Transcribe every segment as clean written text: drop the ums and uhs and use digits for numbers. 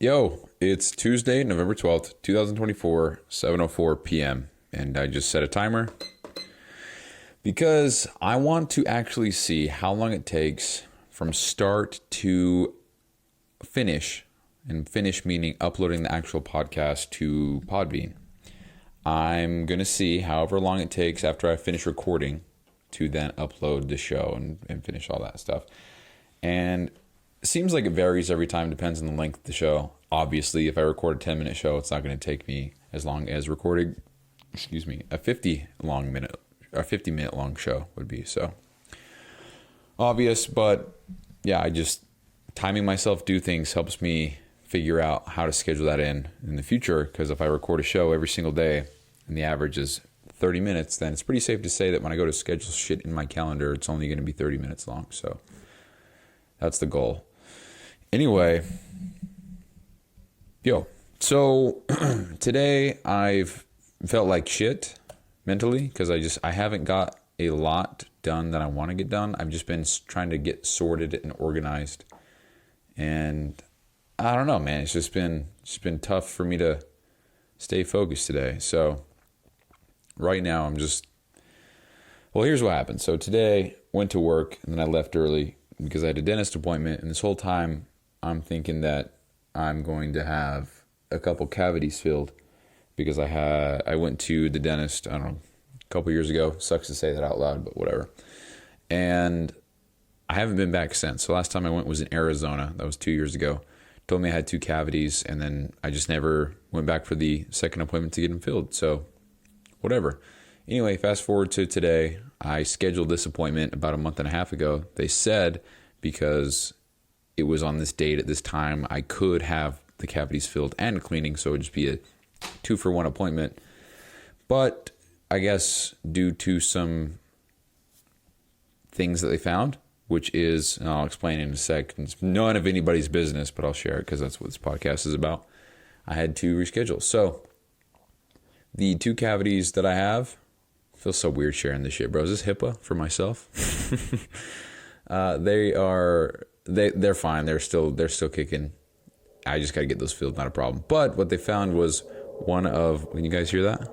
Yo, it's Tuesday, November 12th, 2024, 7:04 p.m. And I just set a timer because I want to actually see how long it takes from start to finish, and finish meaning uploading the actual podcast to Podbean. I'm going to see however long it takes after I finish recording to then upload the show and finish all that stuff. And it seems like it varies every time, depends on the length of the show. Obviously, if I record a 10-minute show, it's not going to take me as long as recording, a 50-minute long show would be. So obvious, but yeah, I just timing myself do things helps me figure out how to schedule that in the future. Because if I record a show every single day and the average is 30 minutes, then it's pretty safe to say that when I go to schedule shit in my calendar, it's only going to be 30 minutes long. So that's the goal. Anyway, so today I've felt like shit mentally because I haven't got a lot done that I want to get done. I've just been trying to get sorted and organized, and I don't know, man. It's just been tough for me to stay focused today. So right now here's what happened. So today went to work and then I left early because I had a dentist appointment, and this whole time I'm thinking that I'm going to have a couple cavities filled because I went to the dentist, I don't know, a couple years ago. Sucks to say that out loud, but whatever. And I haven't been back since. So last time I went was in Arizona. That was 2 years ago. Told me I had 2 cavities, and then I just never went back for the second appointment to get them filled. So whatever. Anyway, fast forward to today. I scheduled this appointment about a month and a half ago. They said because it was on this date at this time, I could have the cavities filled and cleaning, so it would just be a 2-for-1 appointment. But I guess due to some things that they found, which is, and I'll explain in a sec, it's none of anybody's business, but I'll share it because that's what this podcast is about. I had to reschedule. So the 2 cavities that I have, feels so weird sharing this shit, bro. Is this HIPAA for myself? They're fine. They're still kicking. I just got to get those filled, not a problem. But what they found was can you guys hear that?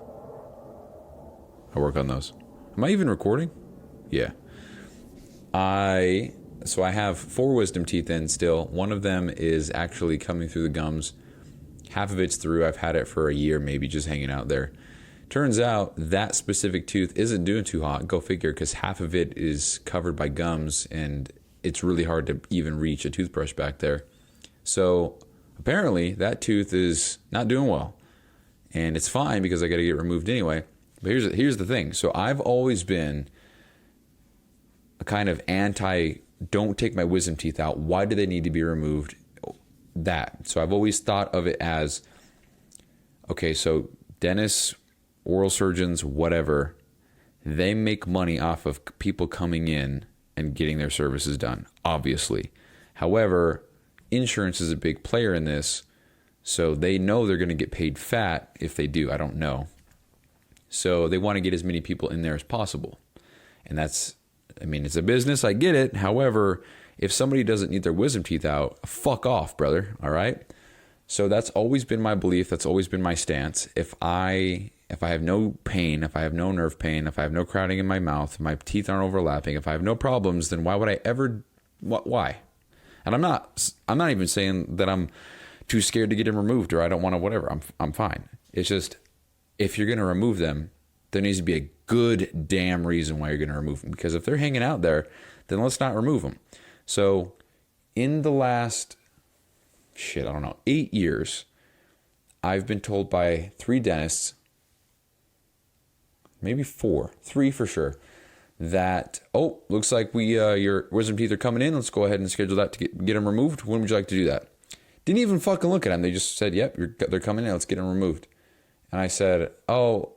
I work on those. Am I even recording? Yeah. So I have 4 wisdom teeth in still. One of them is actually coming through the gums. Half of it's through. I've had it for a year, maybe, just hanging out there. Turns out that specific tooth isn't doing too hot. Go figure, because half of it is covered by gums, and it's really hard to even reach a toothbrush back there. So apparently that tooth is not doing well, and it's fine because I got to get removed anyway. But here's the thing. So I've always been a kind of anti, don't take my wisdom teeth out. Why do they need to be removed? That. So I've always thought of it as, okay, so dentists, oral surgeons, whatever, they make money off of people coming in and getting their services done, obviously. However, insurance is a big player in this, so they know they're going to get paid fat if they do. I don't know. So they want to get as many people in there as possible. And it's a business, I get it. However, if somebody doesn't need their wisdom teeth out, fuck off, brother, all right? So that's always been my belief. That's always been my stance. If I have no pain, if I have no nerve pain, if I have no crowding in my mouth, if my teeth aren't overlapping, if I have no problems, then why would I ever, why? And I'm not even saying that I'm too scared to get them removed or I don't want to, whatever. I'm fine. It's just, if you're going to remove them, there needs to be a good damn reason why you're going to remove them. Because if they're hanging out there, then let's not remove them. So in the last, 8 years, I've been told by 3 dentists, maybe 4, 3 for sure, that, looks like your wisdom teeth are coming in. Let's go ahead and schedule that to get them removed. When would you like to do that? Didn't even fucking look at them. They just said, yep, they're coming in. Let's get them removed. And I said, no,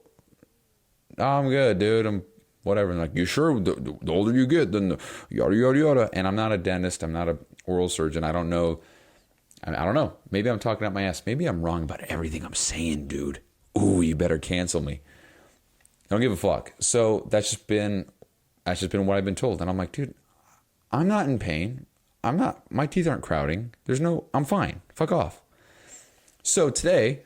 I'm good, dude. I'm whatever. And like, you sure? The older you get, then the yada, yada, yada. And I'm not a dentist. I'm not an oral surgeon. I don't know. I don't know. Maybe I'm talking out my ass. Maybe I'm wrong about everything I'm saying, dude. Ooh, you better cancel me. I don't give a fuck. So that's just been what I've been told. And I'm like, dude, I'm not in pain. My teeth aren't crowding. I'm fine. Fuck off. So today,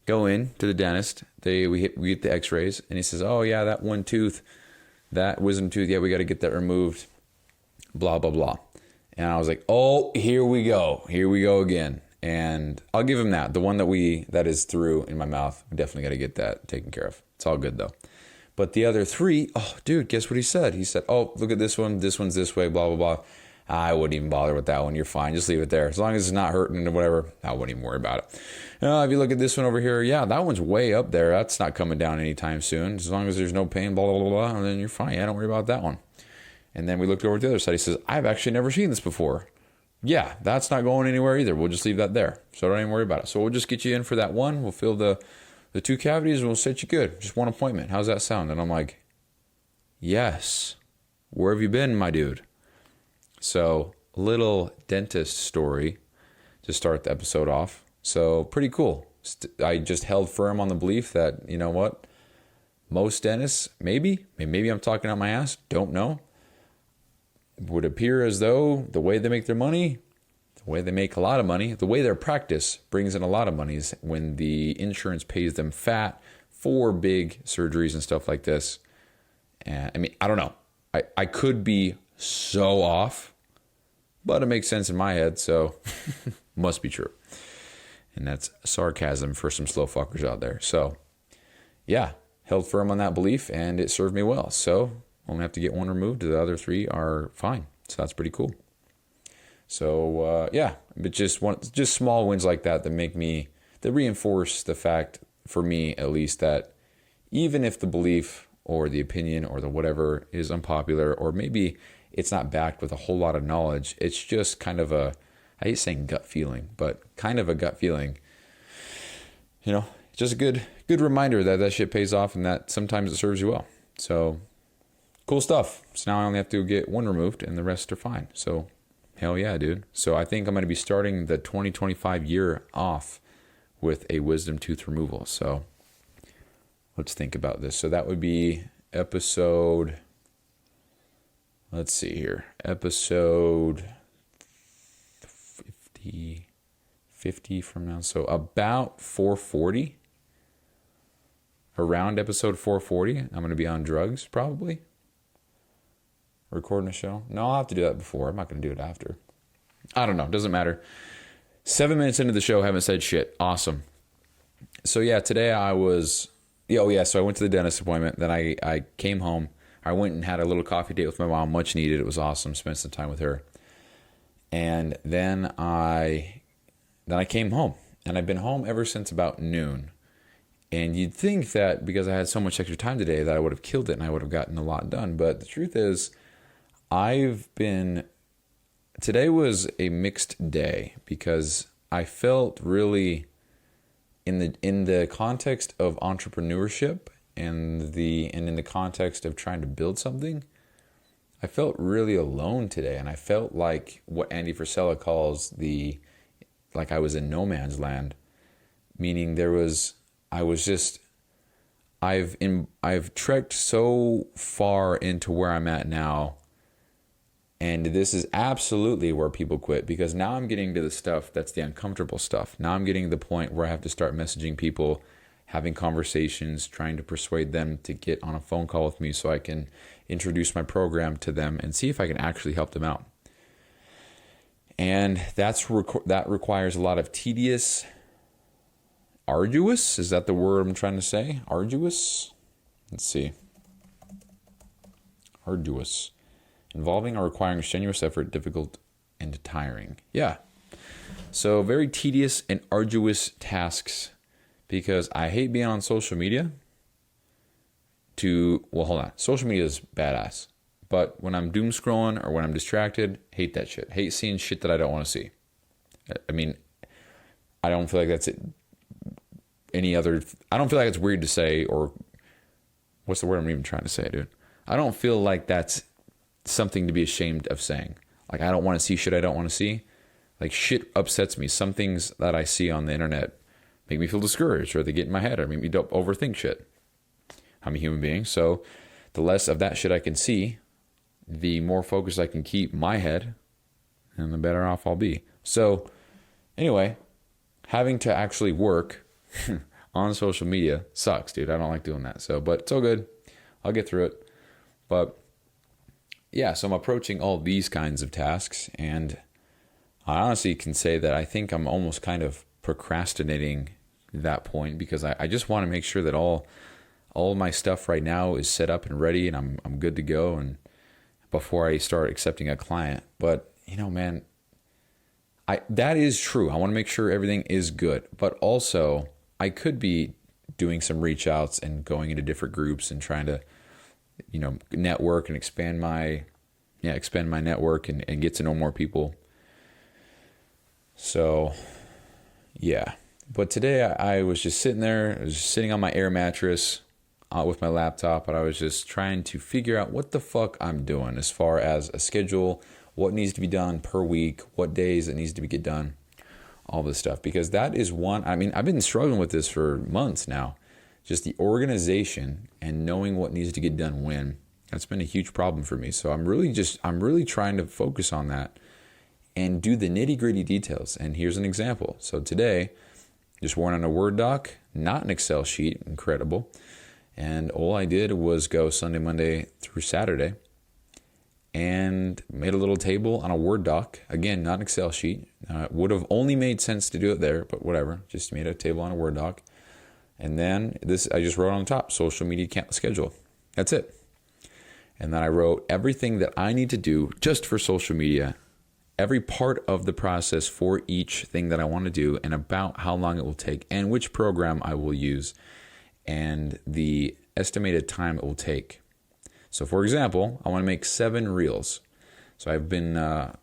go in to the dentist. We get the x-rays, and he says, oh yeah, that one tooth, that wisdom tooth, yeah, we got to get that removed, blah, blah, blah. And I was like, oh, here we go again. And I'll give him that. The one that is through in my mouth, we definitely got to get that taken care of. It's all good though. But the other three, oh, dude, guess what he said? He said, oh, look at this one. This one's this way, blah, blah, blah. I wouldn't even bother with that one. You're fine. Just leave it there. As long as it's not hurting or whatever, I wouldn't even worry about it. If you look at this one over here, yeah, that one's way up there. That's not coming down anytime soon. As long as there's no pain, blah, blah, blah, blah, and then you're fine. Yeah, don't worry about that one. And then we looked over to the other side. He says, I've actually never seen this before. Yeah, that's not going anywhere either. We'll just leave that there. So don't even worry about it. So we'll just get you in for that one. We'll fill the two cavities and we'll set you good. Just one appointment. How's that sound? And I'm like, yes. Where have you been, my dude? So, little dentist story to start the episode off. So, pretty cool. I just held firm on the belief that, you know what? Most dentists, maybe I'm talking out my ass, don't know, would appear as though the way they make their money, the way they make a lot of money, the way their practice brings in a lot of money is when the insurance pays them fat for big surgeries and stuff like this. And I mean, I don't know. I could be so off, but it makes sense in my head, so must be true. And that's sarcasm for some slow fuckers out there. So, yeah, held firm on that belief, and it served me well. So, only have to get one removed. The other three are fine. So that's pretty cool. So, yeah, but just small wins like that that reinforce the fact, for me at least, that even if the belief or the opinion or the whatever is unpopular, or maybe it's not backed with a whole lot of knowledge, it's just kind of I hate saying gut feeling, but kind of a gut feeling. You know, just a good reminder that shit pays off and that sometimes it serves you well. So, cool stuff. So now I only have to get one removed and the rest are fine. So, hell yeah, dude. So I think I'm going to be starting the 2025 year off with a wisdom tooth removal. So, let's think about this. So that would be episode, let's see here, episode 50 from now. So about 440, around episode 440, I'm going to be on drugs probably. Recording a show. No, I'll have to do that before. I'm not going to do it after. I don't know. Doesn't matter. 7 minutes into the show, haven't said shit. Awesome. So yeah, today I was... so I went to the dentist appointment. Then I came home. I went and had a little coffee date with my mom. Much needed. It was awesome. Spent some time with her. And then I came home. And I've been home ever since about noon. And you'd think that because I had so much extra time today that I would have killed it and I would have gotten a lot done. But the truth is, today was a mixed day because I felt really... in the context of entrepreneurship and in the context of trying to build something, I felt really alone today, and I felt like what Andy Frisella calls like I was in no man's land, meaning I've trekked so far into where I'm at now. And this is absolutely where people quit, because now I'm getting to the stuff that's the uncomfortable stuff. Now I'm getting to the point where I have to start messaging people, having conversations, trying to persuade them to get on a phone call with me so I can introduce my program to them and see if I can actually help them out. And that requires a lot of arduous, is that the word I'm trying to say? Arduous? Let's see. Arduous. Involving or requiring strenuous effort, difficult and tiring. Yeah. So very tedious and arduous tasks, because I hate being on social media. Hold on. Social media is badass. But when I'm doom scrolling or when I'm distracted, hate that shit. Hate seeing shit that I don't want to see. I mean, I don't feel like that's it. I don't feel like it's weird to say, or what's the word I'm even trying to say, dude? I don't feel like that's something to be ashamed of saying. Like, I don't want to see shit I don't want to see. Like, shit upsets me. Some things that I see on the internet make me feel discouraged, or they get in my head, or make me overthink shit. I'm a human being, so the less of that shit I can see, the more focused I can keep my head, and the better off I'll be. So, anyway, having to actually work on social media sucks, dude. I don't like doing that. So, but it's all good. I'll get through it. But yeah, so I'm approaching all these kinds of tasks, and I honestly can say that I think I'm almost kind of procrastinating that point, because I just want to make sure that all my stuff right now is set up and ready, and I'm good to go, and before I start accepting a client. But man, that is true. I want to make sure everything is good, but also I could be doing some reach outs and going into different groups and trying to network and expand my network and get to know more people. So yeah, but today I was just sitting there. I was just sitting on my air mattress with my laptop, and I was just trying to figure out what the fuck I'm doing as far as a schedule, what needs to be done per week, what days it needs to get done, all this stuff. Because that is one, I've been struggling with this for months now. Just the organization and knowing what needs to get done when. That's been a huge problem for me. So I'm really trying to focus on that and do the nitty-gritty details. And here's an example. So today, just working on a Word doc, not an Excel sheet, incredible. And all I did was go Sunday, Monday through Saturday and made a little table on a Word doc. Again, not an Excel sheet. Would have only made sense to do it there, but whatever. Just made a table on a Word doc. And then I just wrote on the top, social media schedule. That's it. And then I wrote everything that I need to do just for social media, every part of the process for each thing that I want to do, and about how long it will take, and which program I will use, and the estimated time it will take. So for example, I want to make 7 reels. So I've been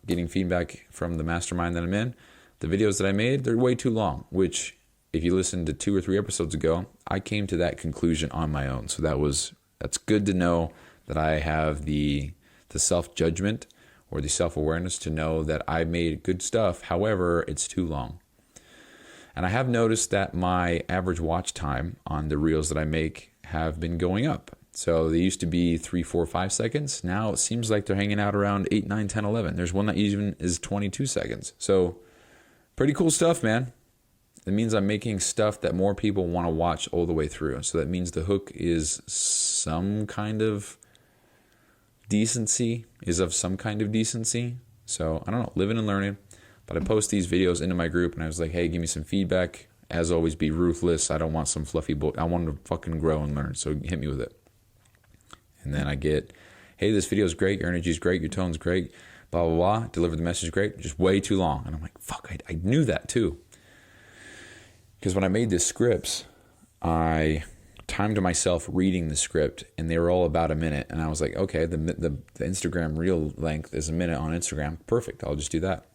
getting feedback from the mastermind that I'm in. The videos that I made, they're way too long, which if you listened to 2 or 3 episodes ago, I came to that conclusion on my own. So that's good to know that I have the self-judgment or the self-awareness to know that I made good stuff. However, it's too long. And I have noticed that my average watch time on the reels that I make have been going up. So they used to be 3, 4, 5 seconds. Now it seems like they're hanging out around 8, 9, 10, 11. There's one that even is 22 seconds. So pretty cool stuff, man. It means I'm making stuff that more people want to watch all the way through. So that means the hook is some kind of decency, So I don't know, living and learning. But I post these videos into my group, and I was like, hey, give me some feedback. As always, be ruthless. I don't want some fluffy I want to fucking grow and learn. So hit me with it. And then I get, hey, this video is great. Your energy is great. Your tone's great. Blah, blah, blah. Deliver the message great. Just way too long. And I'm like, fuck, I knew that too. Because when I made the scripts, I timed myself reading the script, and they were all about a minute. And I was like, okay, the Instagram reel length is a minute on Instagram. Perfect. I'll just do that.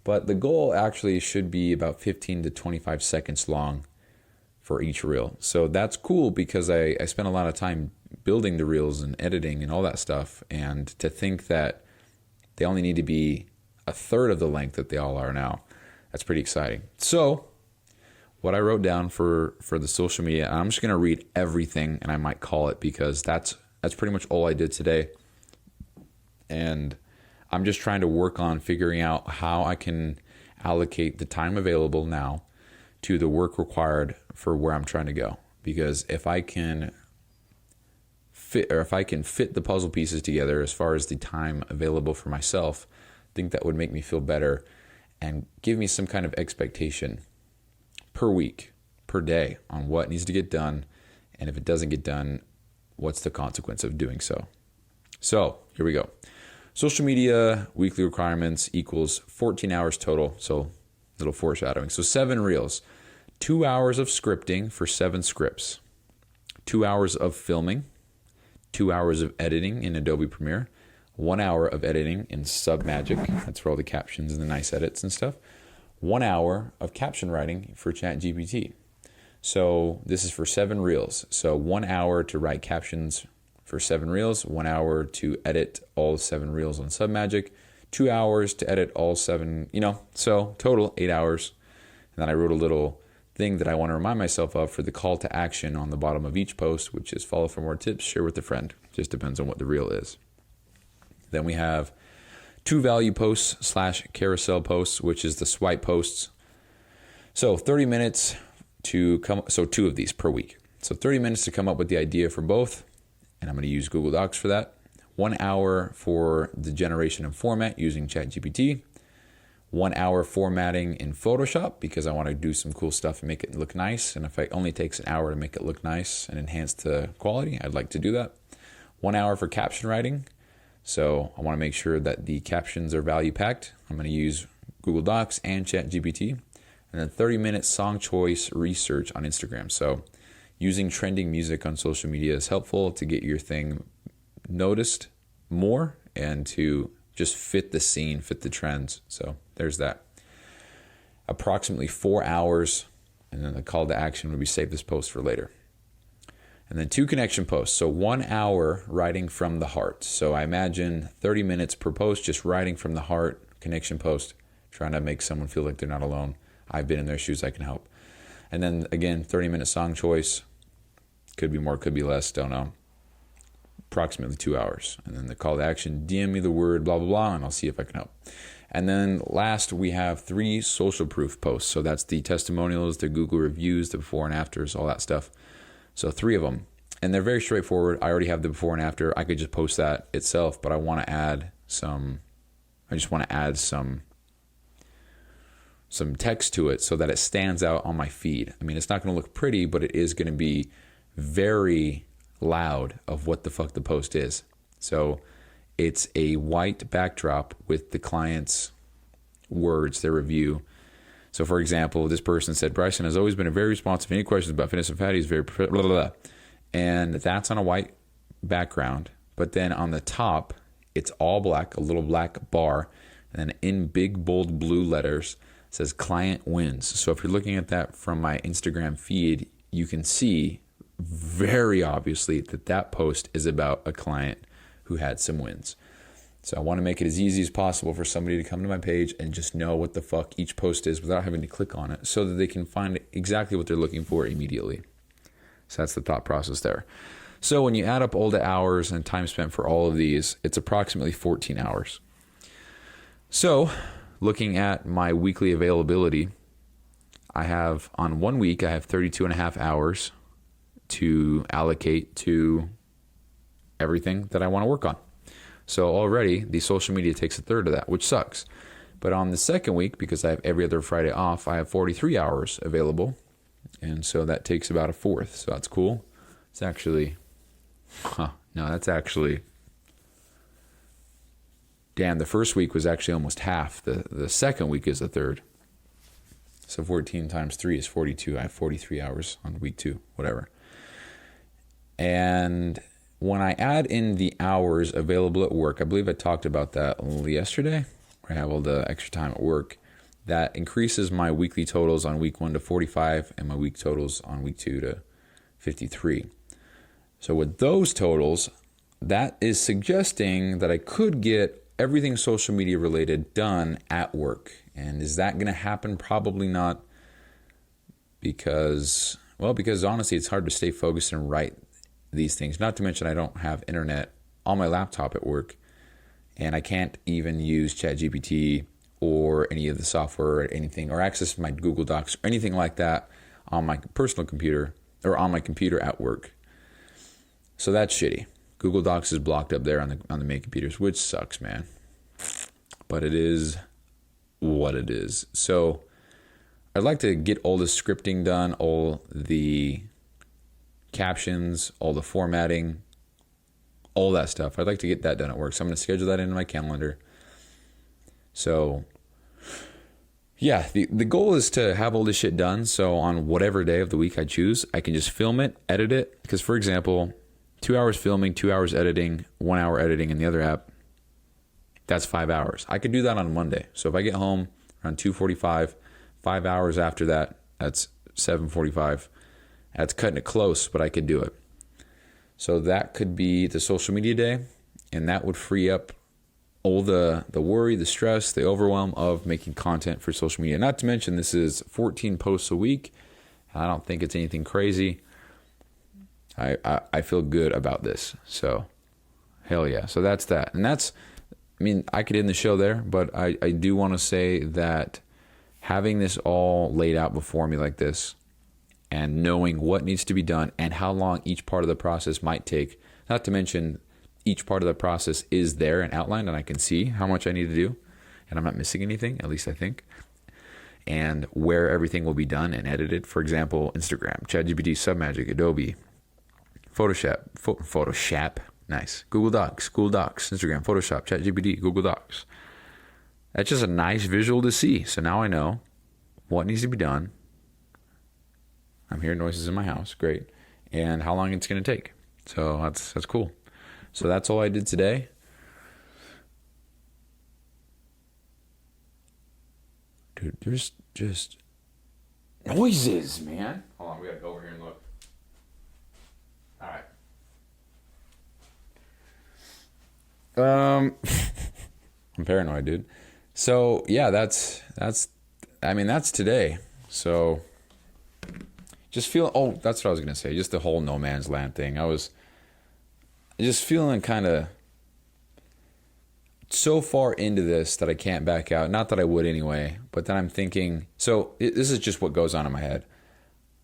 But the goal actually should be about 15 to 25 seconds long for each reel. So that's cool because I spent a lot of time building the reels and editing and all that stuff. And to think that they only need to be a third of the length that they all are now, that's pretty exciting. So what I wrote down for the social media, and I'm just going to read everything, and I might call it because that's pretty much all I did today. And I'm just trying to work on figuring out how I can allocate the time available now to the work required for where I'm trying to go. Because if I can fit the puzzle pieces together as far as the time available for myself, I think that would make me feel better and give me some kind of expectation per week, per day on what needs to get done. And if it doesn't get done, what's the consequence of doing so? So here we go. Social media weekly requirements equals 14 hours total. So little foreshadowing. So 7 reels, 2 hours of scripting for 7 scripts, 2 hours of filming, 2 hours of editing in Adobe Premiere, 1 hour of editing in Submagic. That's for all the captions and the nice edits and stuff. 1 hour of caption writing for ChatGPT. So this is for 7 reels. So 1 hour to write captions for 7 reels, 1 hour to edit all 7 reels on Submagic, 2 hours to edit all 7, so total 8 hours. And then I wrote a little thing that I want to remind myself of for the call to action on the bottom of each post, which is follow for more tips, share with a friend. Just depends on what the reel is. Then we have 2 value posts / carousel posts, which is the swipe posts. So 30 minutes so 2 of these per week. So 30 minutes to come up with the idea for both, and I'm going to use Google Docs for that. 1 hour for the generation and format using ChatGPT. 1 hour formatting in Photoshop because I want to do some cool stuff and make it look nice. And if it only takes an hour to make it look nice and enhance the quality, I'd like to do that. 1 hour for caption writing. So I want to make sure that the captions are value packed. I'm going to use Google Docs and ChatGPT. And then 30-minute song choice research on Instagram. So using trending music on social media is helpful to get your thing noticed more and to just fit the scene, fit the trends. So there's that. Approximately 4 hours, and then the call to action would be save this post for later. And then 2 connection posts. So 1 hour writing from the heart. So I imagine 30 minutes per post, just writing from the heart, connection post, trying to make someone feel like they're not alone. I've been in their shoes, I can help. And then again, 30-minute song choice. Could be more, could be less, don't know. Approximately 2 hours. And then the call to action, DM me the word, blah, blah, blah, and I'll see if I can help. And then last, we have 3 social proof posts. So that's the testimonials, the Google reviews, the before and afters, all that stuff. So 3 of them. And they're very straightforward. I already have the before and after. I could just post that itself, but I want to add some text to it so that it stands out on my feed. I mean, it's not going to look pretty, but it is going to be very loud of what the fuck the post is. So it's a white backdrop with the client's words, their review. So for example, this person said, Bryson has always been very responsive. Any questions about fitness and fatty is very blah, blah, blah. And that's on a white background. But then on the top, it's all black, a little black bar. And then in big, bold blue letters, it says client wins. So if you're looking at that from my Instagram feed, you can see very obviously that post is about a client who had some wins. So I want to make it as easy as possible for somebody to come to my page and just know what the fuck each post is without having to click on it so that they can find exactly what they're looking for immediately. So that's the thought process there. So when you add up all the hours and time spent for all of these, it's approximately 14 hours. So looking at my weekly availability, I have on 1 week, I have 32 and a half hours to allocate to everything that I want to work on. So already the social media takes a third of that, which sucks. But on the second week, because I have every other Friday off, I have 43 hours available. And so that takes about a fourth. So that's cool. It's actually, damn, the first week was actually almost half. The second week is a third. So 14 times 3 is 42. I have 43 hours on week 2, whatever. And when I add in the hours available at work, I believe I talked about that yesterday, where I have all the extra time at work. That increases my weekly totals on week 1 to 45 and my week totals on week 2 to 53. So with those totals, that is suggesting that I could get everything social media related done at work. And is that going to happen? Probably not, because honestly, it's hard to stay focused and write these things. Not to mention I don't have internet on my laptop at work, and I can't even use ChatGPT or any of the software or anything, or access my Google Docs or anything like that on my personal computer or on my computer at work. So that's shitty. Google Docs is blocked up there on the main computers, which sucks, man. But it is what it is. So I'd like to get all the scripting done, all the captions, all the formatting, all that stuff. I'd like to get that done at work. So I'm going to schedule that into my calendar. So yeah, the goal is to have all this shit done. So on whatever day of the week I choose, I can just film it, edit it. Because for example, 2 hours filming, 2 hours editing, 1 hour editing in the other app, that's 5 hours. I could do that on Monday. So if I get home around 2:45, 5 hours after that, that's 7:45. That's cutting it close, but I could do it. So that could be the social media day, and that would free up all the worry, the stress, the overwhelm of making content for social media. Not to mention, this is 14 posts a week. I don't think it's anything crazy. I feel good about this. So hell yeah. So that's that. And I could end the show there, but I do want to say that having this all laid out before me like this and knowing what needs to be done and how long each part of the process might take, not to mention each part of the process is there and outlined and I can see how much I need to do and I'm not missing anything, at least I think, and where everything will be done and edited. For example, Instagram, ChatGPT, Submagic, Adobe, Photoshop, nice, Google Docs, Instagram, Photoshop, ChatGPT, Google Docs. That's just a nice visual to see. So now I know what needs to be done. I'm hearing noises in my house, great, and how long it's going to take. So that's cool. So that's all I did today. Dude, there's just noises, man. Hold on, we gotta go over here and look. All right. I'm paranoid, dude. So yeah, that's today. So just feel. Oh, that's what I was gonna say. Just the whole no man's land thing. I was just feeling kind of so far into this that I can't back out. Not that I would anyway, but then I'm thinking, this is just what goes on in my head.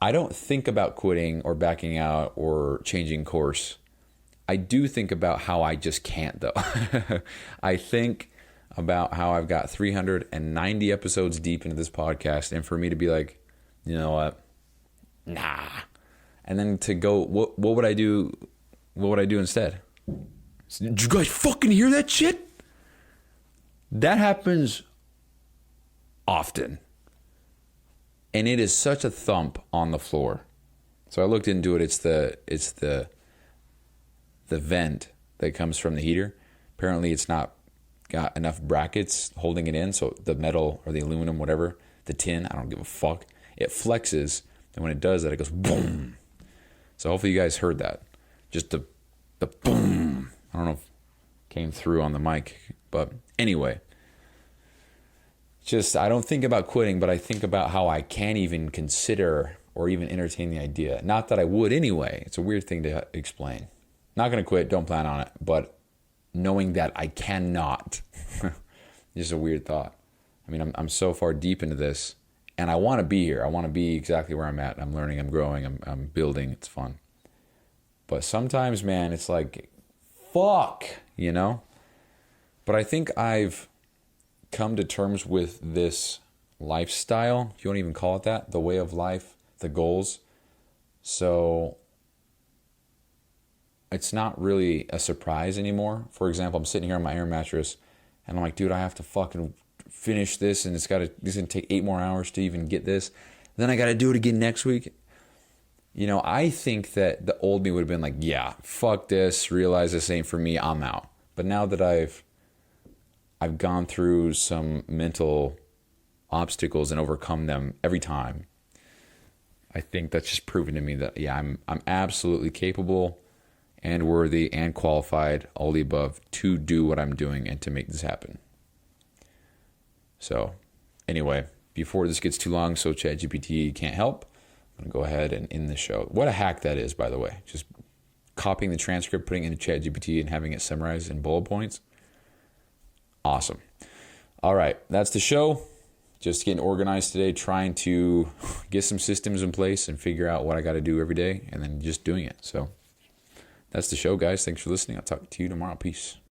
I don't think about quitting or backing out or changing course. I do think about how I just can't, though. I think about how I've got 390 episodes deep into this podcast, and for me to be like, you know what? Nah. And then to go, what would I do? What would I do instead? Did you guys fucking hear that shit? That happens often. And it is such a thump on the floor. So I looked into it. It's the vent that comes from the heater. Apparently it's not got enough brackets holding it in. So the metal or the aluminum, whatever, the tin, I don't give a fuck. It flexes. And when it does that, it goes boom. So hopefully you guys heard that. Just the boom. I don't know if it came through on the mic. But anyway, I don't think about quitting, but I think about how I can't even consider or even entertain the idea. Not that I would anyway. It's a weird thing to explain. Not going to quit, don't plan on it, but knowing that I cannot is a weird thought. I mean, I'm so far deep into this, and I want to be here. I want to be exactly where I'm at. I'm learning, I'm growing, I'm building. It's fun. But sometimes, man, it's like, fuck, you know? But I think I've come to terms with this lifestyle, if you want to even call it that, the way of life, the goals. So it's not really a surprise anymore. For example, I'm sitting here on my air mattress and I'm like, dude, I have to fucking finish this and this going to take 8 more hours to even get this. Then I got to do it again next week. You know, I think that the old me would have been like, yeah, fuck this, realize this ain't for me, I'm out. But now that I've gone through some mental obstacles and overcome them every time, I think that's just proven to me that, yeah, I'm absolutely capable and worthy and qualified, all the above, to do what I'm doing and to make this happen. So anyway, before this gets too long so ChatGPT can't help, I'm going to go ahead and end the show. What a hack that is, by the way. Just copying the transcript, putting it into ChatGPT and having it summarized in bullet points. Awesome. All right, that's the show. Just getting organized today, trying to get some systems in place and figure out what I got to do every day and then just doing it. So that's the show, guys. Thanks for listening. I'll talk to you tomorrow. Peace.